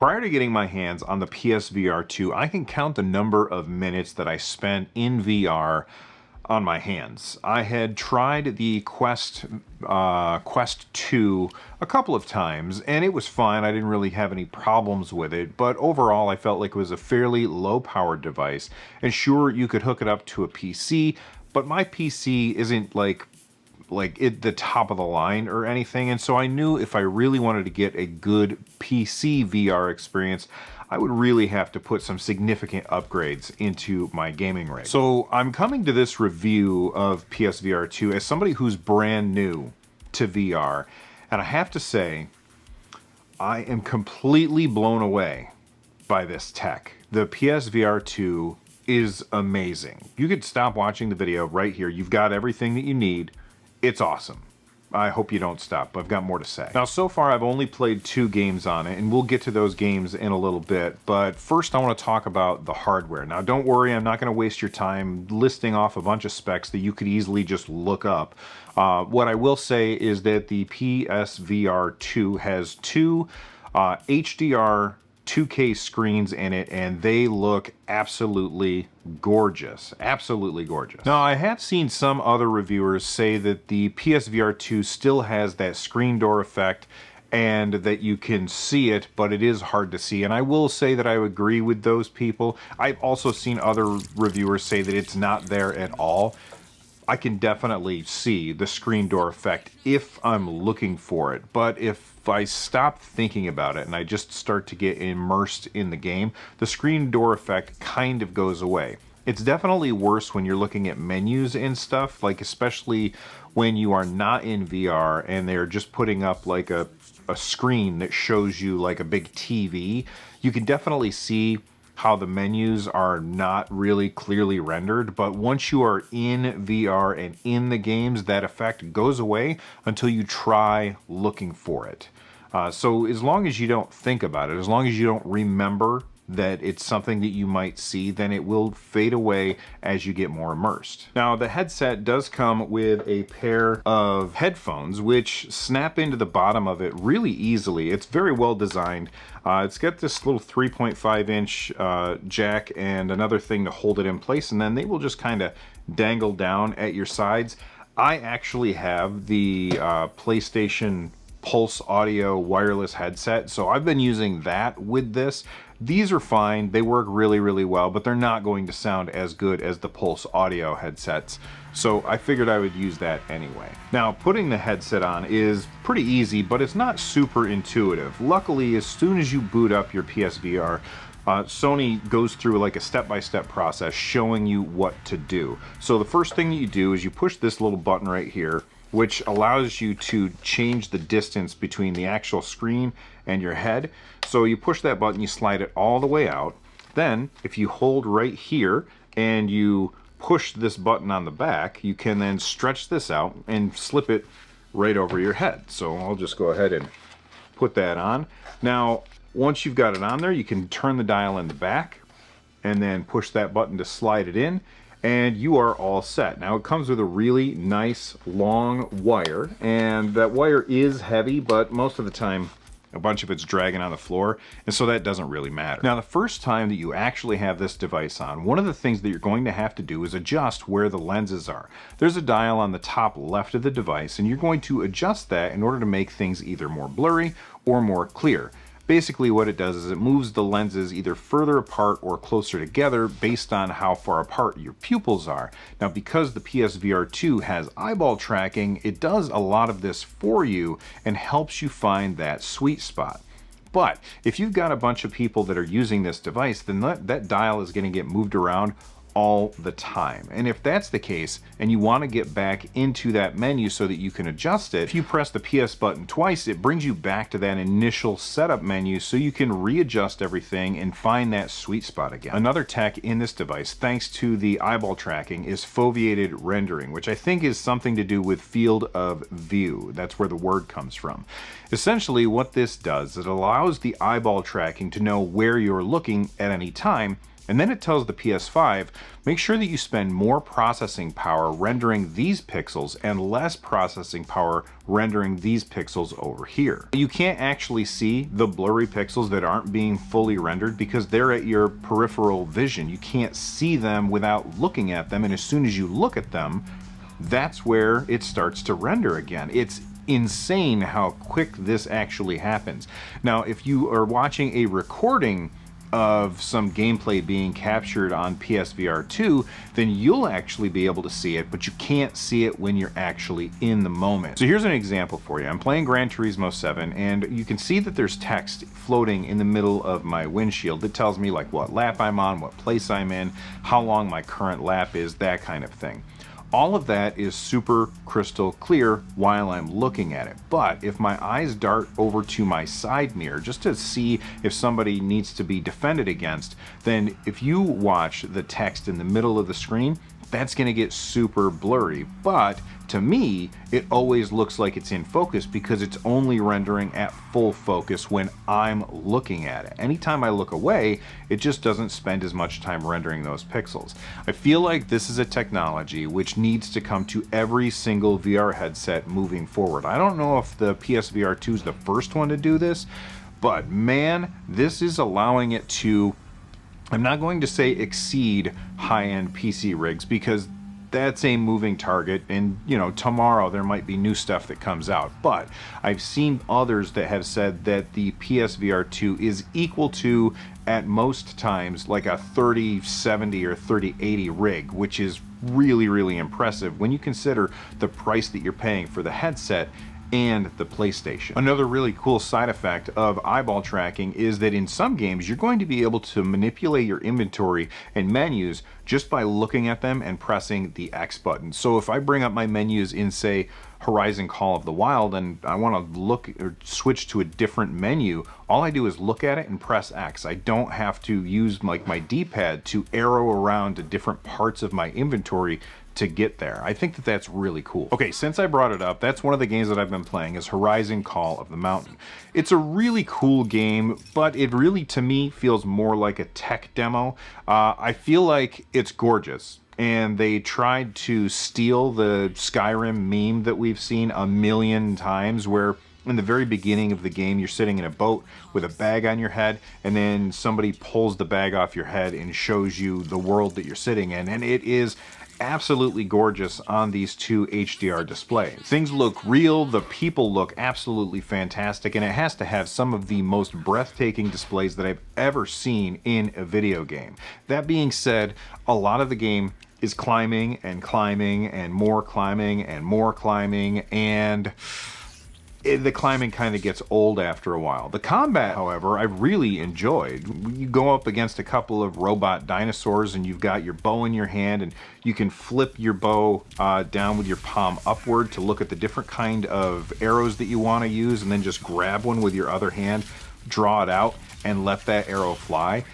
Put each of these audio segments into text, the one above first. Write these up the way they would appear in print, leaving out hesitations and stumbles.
Prior to getting my hands on the PSVR 2, I can count the number of minutes that I spent in VR on my hands. I had tried the Quest 2 a couple of times, and it was fine. I didn't really have any problems with it, but overall I felt like it was a fairly low-powered device. And sure, you could hook it up to a PC, but my PC isn't like the top of the line or anything, and so I knew if I really wanted to get a good PC VR experience, I would really have to put some significant upgrades into my gaming rig. So I'm coming to this review of PSVR 2 as somebody who's brand new to VR, and I have to say, I am completely blown away by this tech. The PSVR 2 is amazing. You could stop watching the video right here. You've got everything that you need. It's awesome. I hope you don't stop. I've got more to say. Now, so far, I've only played 2 games on it, and we'll get to those games in a little bit. But first, I want to talk about the hardware. Now, don't worry, I'm not going to waste your time listing off a bunch of specs that you could easily just look up. What I will say is that the PSVR 2 has 2 HDR 2K screens in it, and they look absolutely gorgeous. Absolutely gorgeous. Now, I have seen some other reviewers say that the PSVR 2 still has that screen door effect and that you can see it, but it is hard to see. And I will say that I agree with those people. I've also seen other reviewers say that it's not there at all. I can definitely see the screen door effect if I'm looking for it, but if I stop thinking about it and I just start to get immersed in the game, the screen door effect kind of goes away. It's definitely worse when you're looking at menus and stuff, like especially when you are not in VR and they're just putting up like a screen that shows you like a big TV. You can definitely see how the menus are not really clearly rendered, but once you are in VR and in the games, that effect goes away until you try looking for it. So as long as you don't think about it, as long as you don't remember that it's something that you might see, then it will fade away as you get more immersed. Now, the headset does come with a pair of headphones which snap into the bottom of it really easily. It's very well designed. It's got this little 3.5-inch jack and another thing to hold it in place, and then they will just kind of dangle down at your sides. I actually have the PlayStation Pulse Audio wireless headset, so I've been using that with this. These are fine, they work really, really well, but they're not going to sound as good as the Pulse Audio headsets, so I figured I would use that anyway. Now, putting the headset on is pretty easy, but it's not super intuitive. Luckily, as soon as you boot up your PSVR, Sony goes through like a step-by-step process showing you what to do. So the first thing that you do is you push this little button right here, which allows you to change the distance between the actual screen and your head. So you push that button, you slide it all the way out. Then, if you hold right here and you push this button on the back, you can then stretch this out and slip it right over your head. So I'll just go ahead and put that on. Now, once you've got it on there, you can turn the dial in the back and then push that button to slide it in, and you are all set. Now, it comes with a really nice long wire, and that wire is heavy, but most of the time a bunch of it's dragging on the floor, and so that doesn't really matter. Now, the first time that you actually have this device on, one of the things that you're going to have to do is adjust where the lenses are. There's a dial on the top left of the device, and you're going to adjust that in order to make things either more blurry or more clear. Basically what it does is it moves the lenses either further apart or closer together based on how far apart your pupils are. Now, because the PSVR 2 has eyeball tracking, it does a lot of this for you and helps you find that sweet spot. But if you've got a bunch of people that are using this device, then that dial is going to get moved around all the time. And if that's the case, and you want to get back into that menu so that you can adjust it, if you press the PS button twice, it brings you back to that initial setup menu so you can readjust everything and find that sweet spot again. Another tech in this device, thanks to the eyeball tracking, is foveated rendering, which I think is something to do with field of view. That's where the word comes from. Essentially, what this does is it allows the eyeball tracking to know where you're looking at any time, And then it tells the PS5, make sure that you spend more processing power rendering these pixels and less processing power rendering these pixels over here. You can't actually see the blurry pixels that aren't being fully rendered because they're at your peripheral vision. You can't see them without looking at them, and as soon as you look at them, that's where it starts to render again. It's insane how quick this actually happens. Now, if you are watching a recording of some gameplay being captured on PSVR 2, then you'll actually be able to see it, but you can't see it when you're actually in the moment. So here's an example for you. I'm playing Gran Turismo 7, and you can see that there's text floating in the middle of my windshield that tells me like what lap I'm on, what place I'm in, how long my current lap is, that kind of thing. All of that is super crystal clear while I'm looking at it. But if my eyes dart over to my side mirror just to see if somebody needs to be defended against, then if you watch the text in the middle of the screen, that's going to get super blurry. But to me, it always looks like it's in focus because it's only rendering at full focus when I'm looking at it. Anytime I look away, it just doesn't spend as much time rendering those pixels. I feel like this is a technology which needs to come to every single VR headset moving forward. I don't know if the PSVR 2 is the first one to do this, but man, this is allowing it to, I'm not going to say exceed high-end PC rigs because that's a moving target, and you know, tomorrow there might be new stuff that comes out. But I've seen others that have said that the PSVR 2 is equal to, at most times, like a 3070 or 3080 rig, which is really, really impressive when you consider the price that you're paying for the headset and the PlayStation. Another really cool side effect of eyeball tracking is that in some games you're going to be able to manipulate your inventory and menus just by looking at them and pressing the X button. So if I bring up my menus in, say, Horizon Call of the Wild, and I want to look or switch to a different menu, all I do is look at it and press X. I don't have to use like my D-pad to arrow around to different parts of my inventory to get there. I think that that's really cool. Okay, since I brought it up, that's one of the games that I've been playing is Horizon Call of the Mountain. It's a really cool game, but it really, to me, feels more like a tech demo. I feel like it's gorgeous, and they tried to steal the Skyrim meme that we've seen a million times, where in the very beginning of the game, you're sitting in a boat with a bag on your head, and then somebody pulls the bag off your head and shows you the world that you're sitting in, and it is absolutely gorgeous on these two HDR displays. Things look real, the people look absolutely fantastic, and it has to have some of the most breathtaking displays that I've ever seen in a video game. That being said, a lot of the game is climbing and climbing and more climbing and more climbing, and the climbing kind of gets old after a while. The combat, however, I really enjoyed. You go up against a couple of robot dinosaurs and you've got your bow in your hand, and you can flip your bow down with your palm upward to look at the different kind of arrows that you want to use, and then just grab one with your other hand, draw it out, and let that arrow fly.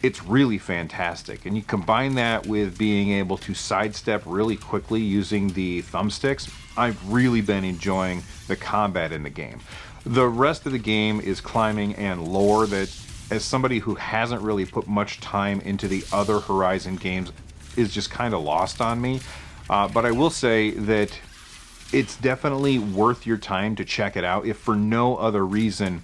It's really fantastic, and you combine that with being able to sidestep really quickly using the thumbsticks. I've really been enjoying the combat in the game. The rest of the game is climbing and lore that, as somebody who hasn't really put much time into the other Horizon games, is just kind of lost on me. But I will say that it's definitely worth your time to check it out, if for no other reason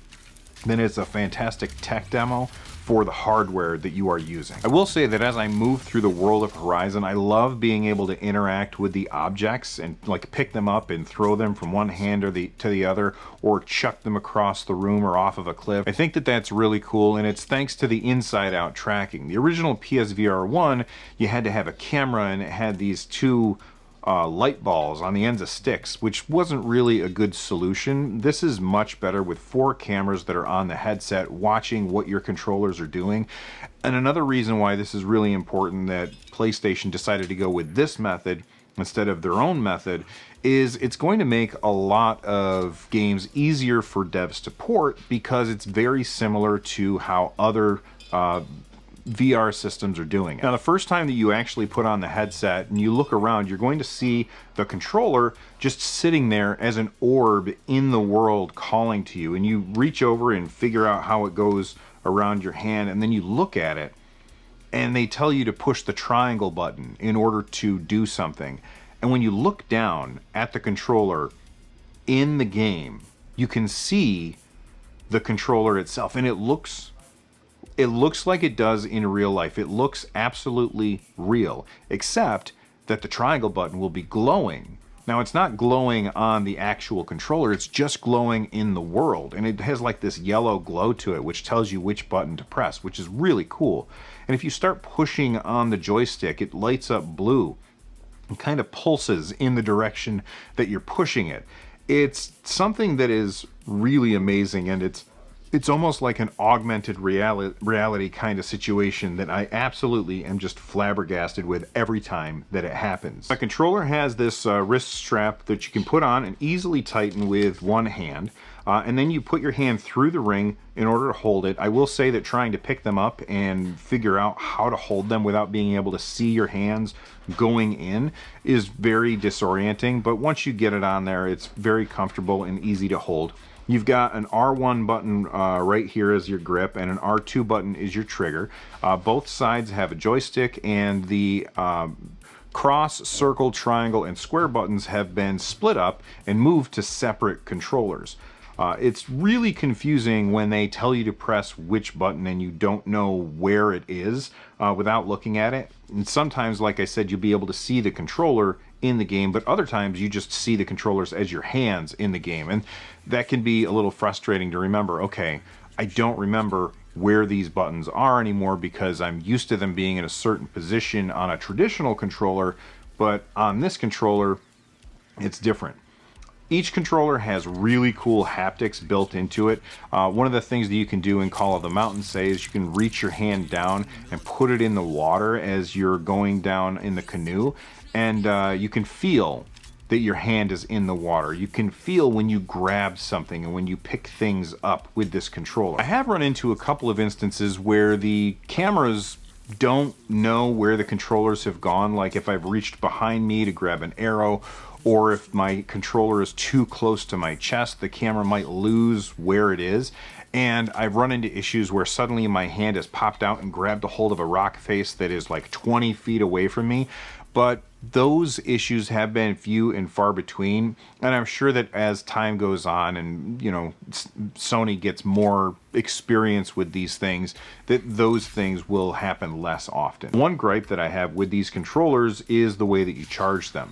than it's a fantastic tech demo for the hardware that you are using. I will say that as I move through the world of Horizon, I love being able to interact with the objects and like pick them up and throw them from one hand or to the other, or chuck them across the room or off of a cliff. I think that that's really cool, and it's thanks to the inside-out tracking. The original PSVR 1, you had to have a camera, and it had these two light balls on the ends of sticks, which wasn't really a good solution. This is much better with 4 cameras that are on the headset watching what your controllers are doing. And another reason why this is really important that PlayStation decided to go with this method instead of their own method is it's going to make a lot of games easier for devs to port, because it's very similar to how other VR systems are doing it. Now, the first time that you actually put on the headset and you look around, you're going to see the controller just sitting there as an orb in the world calling to you, and you reach over and figure out how it goes around your hand, and then you look at it, and they tell you to push the triangle button in order to do something. And when you look down at the controller in the game, you can see the controller itself, and it looks like it does in real life. It looks absolutely real, except that the triangle button will be glowing. Now, it's not glowing on the actual controller, it's just glowing in the world, and it has like this yellow glow to it, which tells you which button to press, which is really cool. And if you start pushing on the joystick, it lights up blue and kind of pulses in the direction that you're pushing it. It's something that is really amazing, and it's almost like an augmented reality kind of situation that I absolutely am just flabbergasted with every time that it happens. The controller has this wrist strap that you can put on and easily tighten with one hand, and then you put your hand through the ring in order to hold it. I will say that trying to pick them up and figure out how to hold them without being able to see your hands going in is very disorienting, but once you get it on there, it's very comfortable and easy to hold. You've got an R1 button right here as your grip, and an R2 button is your trigger. Both sides have a joystick, and the cross, circle, triangle, and square buttons have been split up and moved to separate controllers. It's really confusing when they tell you to press which button and you don't know where it is without looking at it. And sometimes, like I said, you'll be able to see the controller in the game, but other times you just see the controllers as your hands in the game, and that can be a little frustrating to remember. Okay, I don't remember where these buttons are anymore because I'm used to them being in a certain position on a traditional controller, but on this controller it's different. Each controller has really cool haptics built into it. One of the things that you can do in Call of the Mountain, say, is you can reach your hand down and put it in the water as you're going down in the canoe, and you can feel that your hand is in the water. You can feel when you grab something and when you pick things up with this controller. I have run into a couple of instances where the cameras don't know where the controllers have gone, like if I've reached behind me to grab an arrow, or if my controller is too close to my chest, the camera might lose where it is. And I've run into issues where suddenly my hand has popped out and grabbed a hold of a rock face that is like 20 feet away from me. But those issues have been few and far between, and I'm sure that as time goes on and, you know, Sony gets more experience with these things, that those things will happen less often. One gripe that I have with these controllers is the way that you charge them.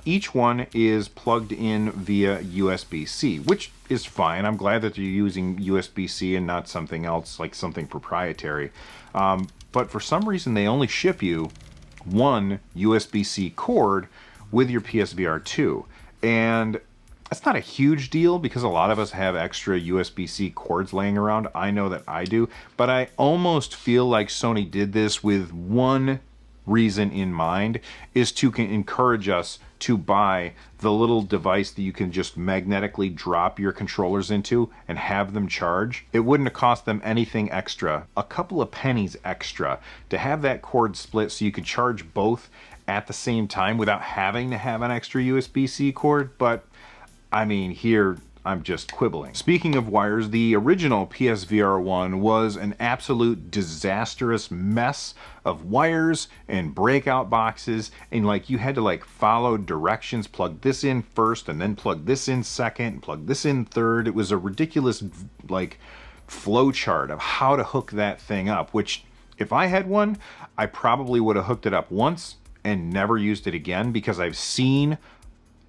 Each one is plugged in via USB-C, which is fine. I'm glad that you're using USB-C and not something else, like something proprietary. But for some reason, they only ship you one USB-C cord with your PSVR 2. And that's not a huge deal because a lot of us have extra USB-C cords laying around. I know that I do. But I almost feel like Sony did this with one reason in mind, is to encourage us to buy the little device that you can just magnetically drop your controllers into and have them charge. It wouldn't have cost them anything extra, a couple of pennies extra, to have that cord split so you could charge both at the same time without having to have an extra USB-C cord. But I mean, here I'm just quibbling. Speaking of wires, the original PSVR 1 was an absolute disastrous mess of wires and breakout boxes, and like you had to like follow directions, plug this in first and then plug this in second and plug this in third. It was a ridiculous like flow chart of how to hook that thing up, which if I had one, I probably would have hooked it up once and never used it again, because I've seen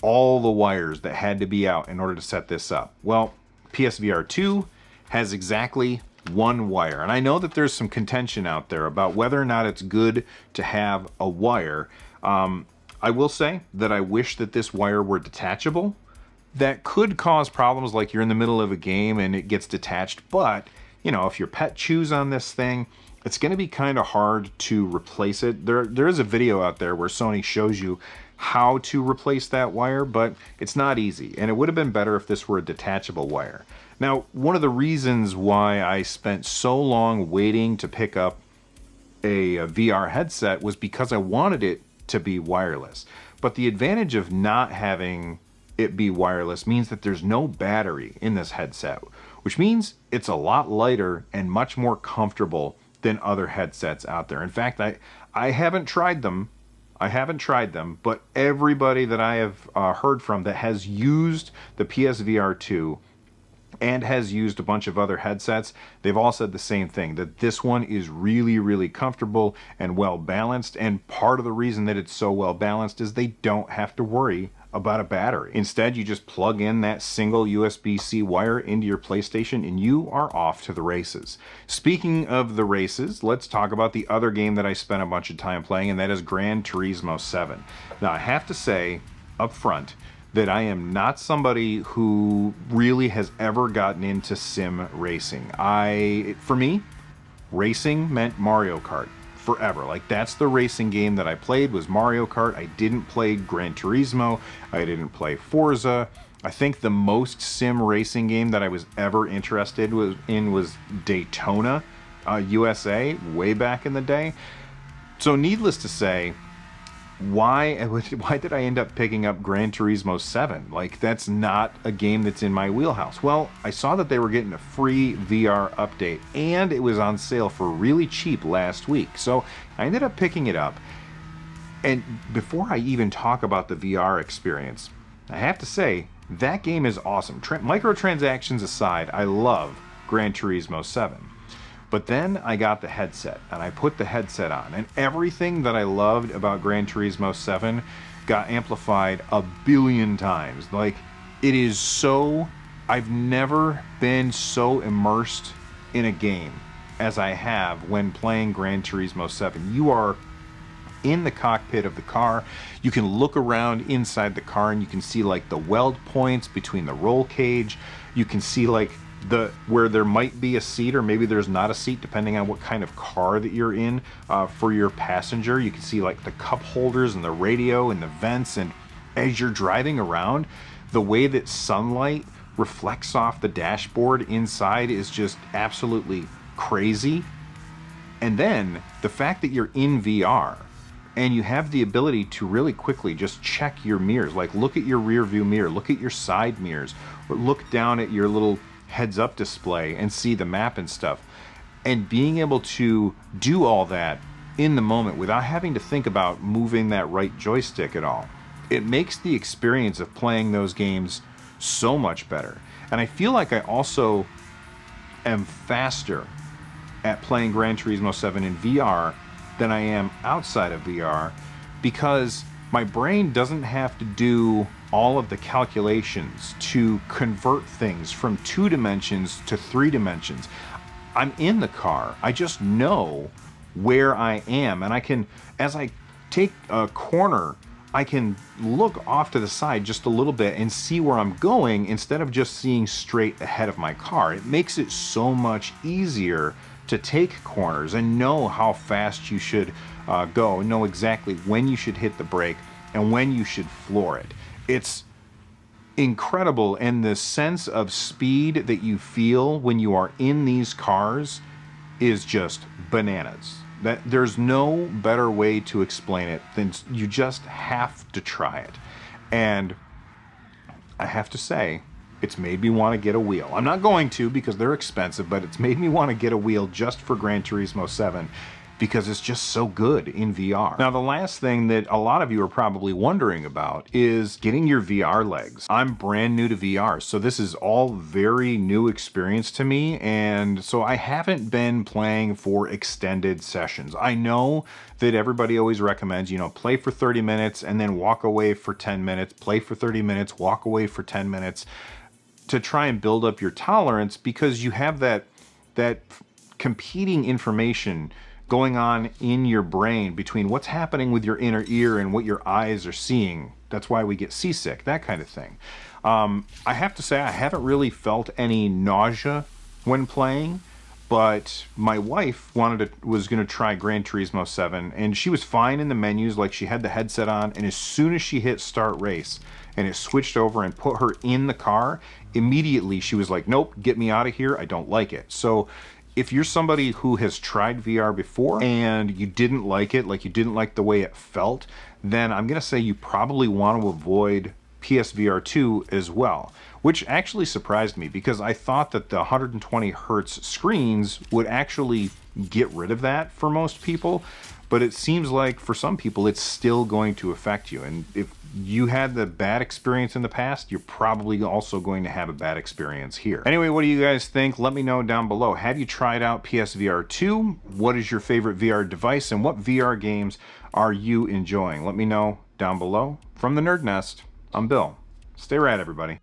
all the wires that had to be out in order to set this up. Well, PSVR 2 has exactly one wire, and I know that there's some contention out there about whether or not it's good to have a wire. I will say that I wish that this wire were detachable. That could cause problems, like you're in the middle of a game and it gets detached, but you know, if your pet chews on this thing, it's going to be kind of hard to replace it. There is a video out there where Sony shows you how to replace that wire, but it's not easy, and it would have been better if this were a detachable wire. Now, one of the reasons why I spent so long waiting to pick up a VR headset was because I wanted it to be wireless. But the advantage of not having it be wireless means that there's no battery in this headset, which means it's a lot lighter and much more comfortable than other headsets out there. In fact, I haven't tried them. I haven't tried them, but everybody that I have heard from that has used the PSVR 2 and has used a bunch of other headsets, they've all said the same thing, that this one is really, really comfortable and well balanced. And part of the reason that it's so well balanced is they don't have to worry about a battery. Instead, you just plug in that single USB-C wire into your PlayStation and you are off to the races. Speaking of the races, let's talk about the other game that I spent a bunch of time playing, and that is Gran Turismo 7. Now, I have to say up front that I am not somebody who really has ever gotten into sim racing. For me, racing meant Mario Kart forever. Like, that's the racing game that I played, was Mario Kart. I didn't play Gran Turismo. I didn't play Forza. I think the most sim racing game that I was ever interested in was Daytona, USA, way back in the day. So needless to say, why did I end up picking up Gran Turismo 7? Like, that's not a game that's in my wheelhouse. Well, I saw that they were getting a free VR update, and it was on sale for really cheap last week. So I ended up picking it up. And before I even talk about the VR experience, I have to say, that game is awesome. Microtransactions aside, I love Gran Turismo 7. But then I got the headset, and I put the headset on, and everything that I loved about Gran Turismo 7 got amplified a billion times. Like, it is so... I've never been so immersed in a game as I have when playing Gran Turismo 7. You are in the cockpit of the car. You can look around inside the car, and you can see, like, the weld points between the roll cage. You can see, like, where there might be a seat, or maybe there's not a seat, depending on what kind of car that you're in for your passenger. You can see, like, the cup holders and the radio and the vents. And as you're driving around, the way that sunlight reflects off the dashboard inside is just absolutely crazy. And then the fact that you're in VR and you have the ability to really quickly just check your mirrors, like look at your rear view mirror, look at your side mirrors, or look down at your little heads-up display and see the map and stuff. And being able to do all that in the moment without having to think about moving that right joystick at all, it makes the experience of playing those games so much better. And I feel like I also am faster at playing Gran Turismo 7 in VR than I am outside of VR, because my brain doesn't have to do all of the calculations to convert things from 2 dimensions to 3 dimensions. I'm in the car. I just know where I am, and I can, as I take a corner, I can look off to the side just a little bit and see where I'm going instead of just seeing straight ahead of my car. It makes it so much easier to take corners and know how fast you should go, know exactly when you should hit the brake and when you should floor it. It's incredible, and the sense of speed that you feel when you are in these cars is just bananas. There's no better way to explain it than you just have to try it. And I have to say, it's made me want to get a wheel. I'm not going to, because they're expensive, but it's made me want to get a wheel just for Gran Turismo 7 because it's just so good in VR. Now, the last thing that a lot of you are probably wondering about is getting your VR legs. I'm brand new to VR, so this is all very new experience to me, and so I haven't been playing for extended sessions. I know that everybody always recommends, play for 30 minutes and then walk away for 10 minutes, play for 30 minutes, walk away for 10 minutes, to try and build up your tolerance, because you have that competing information going on in your brain between what's happening with your inner ear and what your eyes are seeing. That's why we get seasick, that kind of thing. I have to say, I haven't really felt any nausea when playing, but my wife was going to try Gran Turismo 7, and she was fine in the menus, like she had the headset on, and as soon as she hit start race and it switched over and put her in the car, immediately she was like, nope, get me out of here, I don't like it. So if you're somebody who has tried VR before and you didn't like it, like you didn't like the way it felt, then I'm going to say you probably want to avoid PSVR 2 as well, which actually surprised me, because I thought that the 120 hertz screens would actually get rid of that for most people, but it seems like for some people it's still going to affect you. And if you had the bad experience in the past, you're probably also going to have a bad experience here. Anyway, what do you guys think? Let me know down below. Have you tried out PSVR 2? What is your favorite VR device, and what VR games are you enjoying? Let me know down below. From the Nerd Nest, I'm Bill. Stay rad, everybody.